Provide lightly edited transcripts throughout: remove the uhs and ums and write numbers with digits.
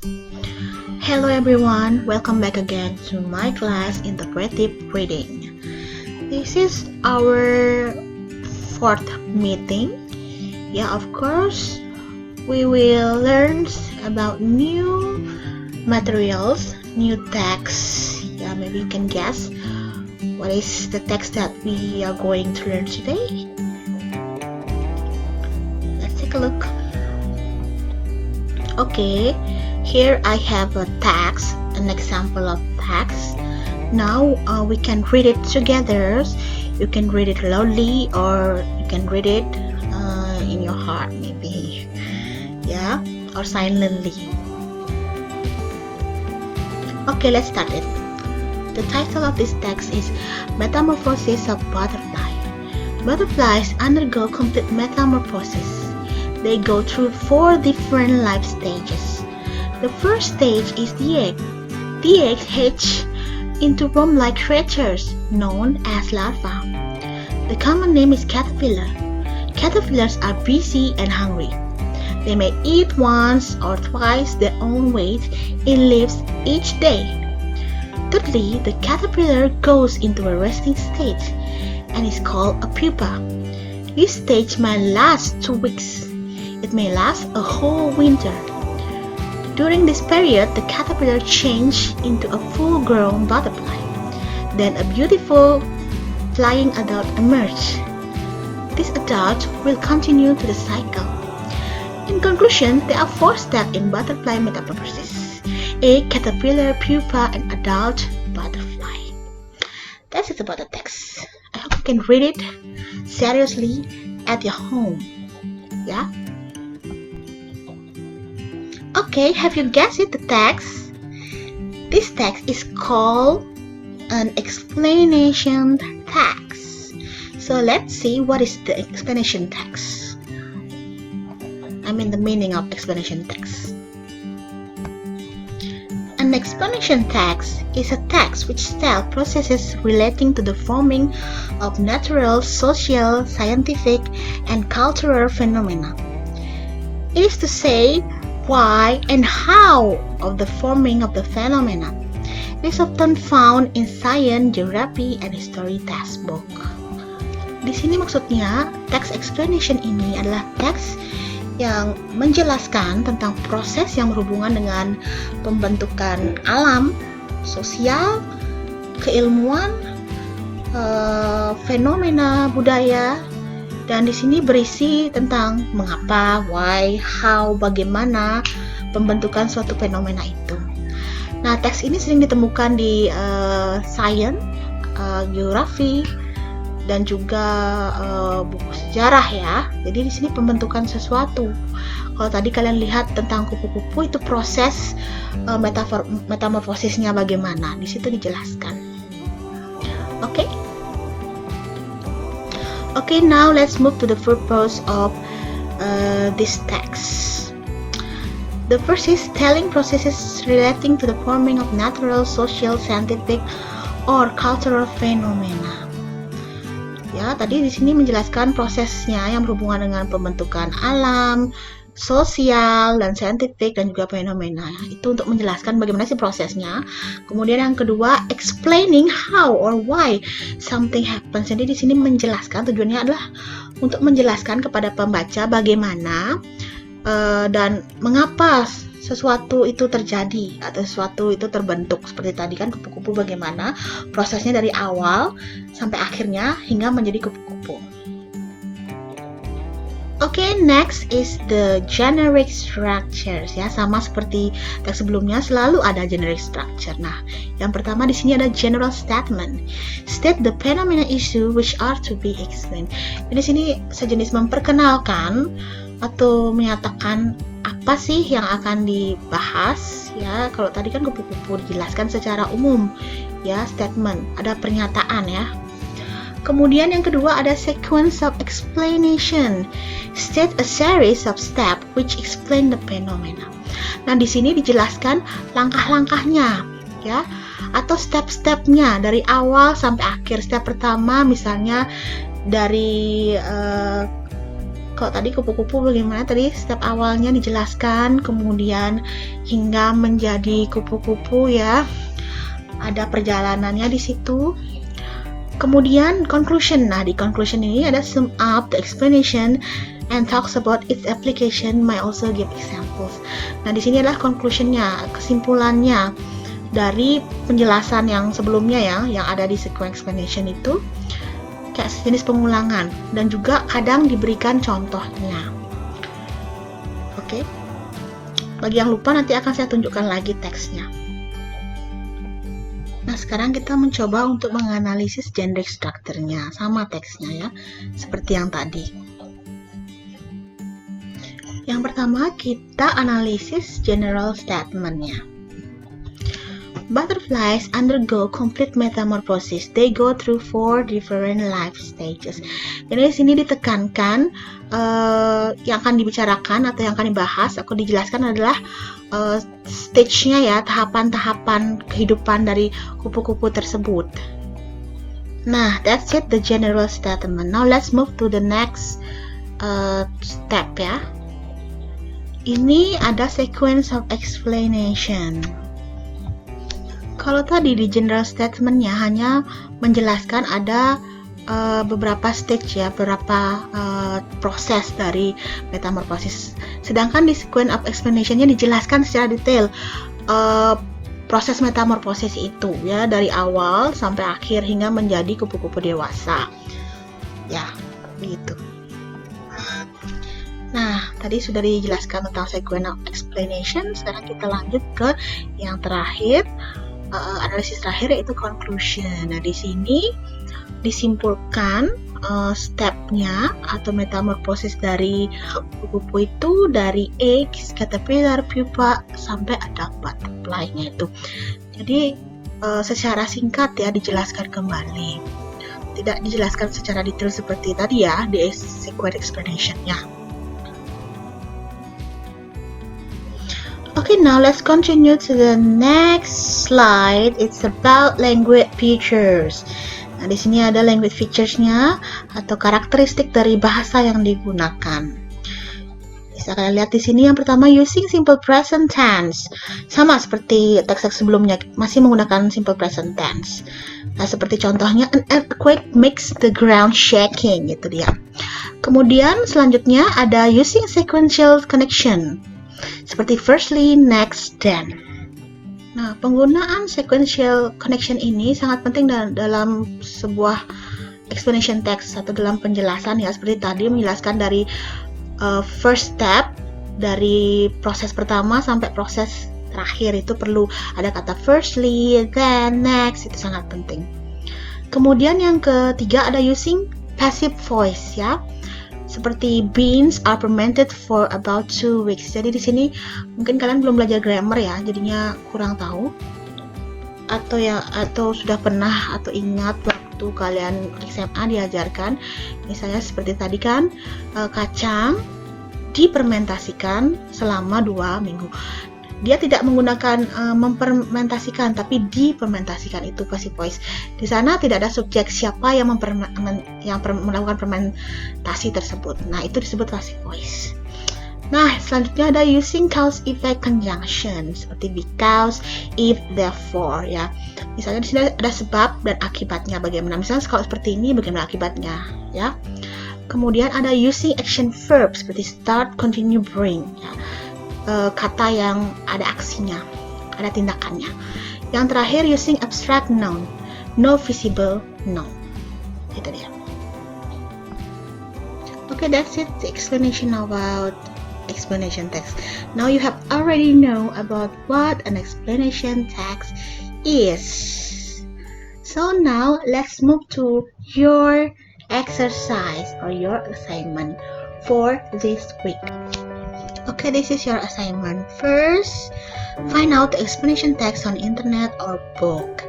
Hello everyone, welcome back again to my class interpretive reading. This is our fourth meeting. Yeah, of course, we will learn about new materials, new texts. Yeah, maybe you can guess what is the text that we are going to learn today. Let's take a look. Okay, here I have a text, an example of text. Now we can read it together. You can read it loudly or you can read it in your heart maybe, yeah, or silently. Okay, let's start it. The title of this text is Metamorphosis of Butterfly. Butterflies undergo complete metamorphosis. They go through 4 different life stages. The first stage is the egg. The egg hatch into worm-like creatures known as larvae. The common name is caterpillar. Caterpillars are busy and hungry. They may eat once or twice their own weight in leaves each day. Thirdly, the caterpillar goes into a resting stage and is called a pupa. This stage may last 2 weeks. It may last a whole winter. During this period, the caterpillar changes into a full-grown butterfly. Then a beautiful flying adult emerges. This adult will continue to the cycle. In conclusion, there are 4 steps in butterfly metamorphosis: egg, caterpillar, pupa, and adult butterfly. That's it about the text. I hope you can read it seriously at your home. Yeah? Okay, have you guessed it, the text? This text is called an explanation text. So let's see what is the explanation text. I mean the meaning of explanation text. An explanation text is a text which tells processes relating to the forming of natural, social, scientific, and cultural phenomena. It is to say why and how of the forming of the phenomena. It is often found in science, geography, and history textbook. Di sini maksudnya text explanation ini adalah teks yang menjelaskan tentang proses yang berhubungan dengan pembentukan alam, sosial, keilmuan, fenomena budaya. Dan di sini berisi tentang mengapa, why, how, bagaimana pembentukan suatu fenomena itu. Nah, teks ini sering ditemukan di science, geografi, dan juga buku sejarah ya. Jadi di sini pembentukan sesuatu. Kalau tadi kalian lihat tentang kupu-kupu, itu proses metamorfosisnya bagaimana. Di situ dijelaskan. Oke? Okay, now let's move to the purpose of this text. The first is telling processes relating to the forming of natural, social, scientific, or cultural phenomena. Ya, tadi di sini menjelaskan prosesnya yang berhubungan dengan pembentukan alam, sosial, dan scientific, dan juga fenomena. Itu untuk menjelaskan bagaimana sih prosesnya. Kemudian yang kedua, explaining how or why something happens. Jadi di sini menjelaskan, tujuannya adalah untuk menjelaskan kepada pembaca bagaimana dan mengapa sesuatu itu terjadi atau sesuatu itu terbentuk. Seperti tadi kan kupu-kupu, bagaimana prosesnya dari awal sampai akhirnya hingga menjadi kupu-kupu. Okay, next is the generic structures ya, sama seperti teks sebelumnya selalu ada generic structure. Nah, yang pertama di sini ada general statement. State the phenomena issue which are to be explained. Jadi sini sejenis memperkenalkan atau menyatakan apa sih yang akan dibahas ya. Kalau tadi kan kupu-kupu dijelaskan secara umum ya, statement, ada pernyataan ya. Kemudian yang kedua ada sequence of explanation. State a series of steps which explain the phenomena. Nah, di sini dijelaskan langkah-langkahnya ya, atau step-stepnya dari awal sampai akhir. Step pertama misalnya dari Kalau tadi kupu-kupu bagaimana tadi step awalnya dijelaskan, kemudian hingga menjadi kupu-kupu ya. Ada perjalanannya di situ. Kemudian conclusion. Nah, di conclusion ini ada sum up the explanation and talks about its application, might also give examples. Nah, di sini adalah conclusionnya, kesimpulannya dari penjelasan yang sebelumnya ya, yang ada di sequence explanation itu kayak jenis pengulangan dan juga kadang diberikan contohnya. Oke. Bagi yang lupa nanti akan saya tunjukkan lagi teksnya. Nah, sekarang kita mencoba untuk menganalisis generic structure-nya sama teksnya ya, seperti yang tadi. Yang pertama, kita analisis general statement-nya. Butterflies undergo complete metamorphosis. They go through 4 different life stages. Jadi di sini ditekankan yang akan dibicarakan atau yang akan dibahas atau dijelaskan adalah stage-nya ya, tahapan-tahapan kehidupan dari kupu-kupu tersebut. Nah, that's it, the general statement. Now let's move to the next step ya. Ini ada sequence of explanation. Kalau tadi di general statement-nya hanya menjelaskan ada beberapa stage ya, beberapa proses dari metamorfosis. Sedangkan di sequence of explanation-nya dijelaskan secara detail proses metamorfosis itu ya, dari awal sampai akhir hingga menjadi kupu-kupu dewasa. Ya, begitu. Nah, tadi sudah dijelaskan tentang sequence of explanation. Sekarang kita lanjut ke yang terakhir. Analisis terakhir yaitu conclusion. Nah, di sini disimpulkan stepnya atau metamorfosis dari kupu-kupu itu dari eggs, caterpillar, pupa sampai ada butterfly-nya itu. Jadi secara singkat ya dijelaskan kembali. Tidak dijelaskan secara detail seperti tadi ya di sequence explanation-nya. Okay, now let's continue to the next slide. It's about language features. Nah, di sini ada language features-nya atau karakteristik dari bahasa yang digunakan. Bisa kalian lihat di sini yang pertama using simple present tense. Sama seperti teks-teks sebelumnya, masih menggunakan simple present tense. Nah, seperti contohnya an earthquake makes the ground shaking, gitu dia. Kemudian selanjutnya ada using sequential connection. Seperti firstly, next, then. Nah, penggunaan sequential connection ini sangat penting dalam sebuah explanation text atau dalam penjelasan ya, seperti tadi menjelaskan dari first step, dari proses pertama sampai proses terakhir itu perlu ada kata firstly, then, next, itu sangat penting. Kemudian yang ketiga ada using passive voice ya. Seperti beans are fermented for about 2 weeks. Jadi di sini mungkin kalian belum belajar grammar ya, jadinya kurang tahu. Atau sudah pernah atau ingat waktu kalian SMA diajarkan, misalnya seperti tadi kan kacang dipermentasikan selama 2 minggu. Dia tidak menggunakan mempermentasikan, tapi dipermentasikan, itu passive voice. Di sana tidak ada subjek siapa yang melakukan fermentasi tersebut. Nah, itu disebut passive voice. Nah, selanjutnya ada using cause effect conjunction seperti because, if, therefore ya. Misalnya di sini ada sebab dan akibatnya bagaimana. Misalnya kalau seperti ini bagaimana akibatnya ya. Kemudian ada using action verb seperti start, continue, bring ya. Kata yang ada aksinya, ada tindakannya. Yang terakhir using abstract noun, no visible noun. Itu dia. Okay, that's it. The explanation about explanation text. Now you have already know about what an explanation text is. So now let's move to your exercise or your assignment for this week. Okay, this is your assignment. First, find out the explanation text on internet or book.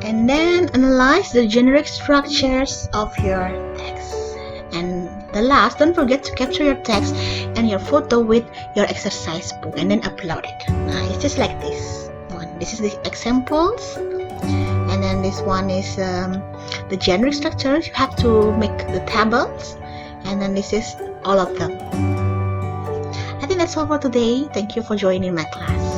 And then analyze the generic structures of your text. And the last, don't forget to capture your text and your photo with your exercise book and then upload it. Nah, it's just like this one. This is the examples. And then this one is the generic structures. You have to make the tables. and then this is all of them. I think that's all for today. Thank you for joining my class.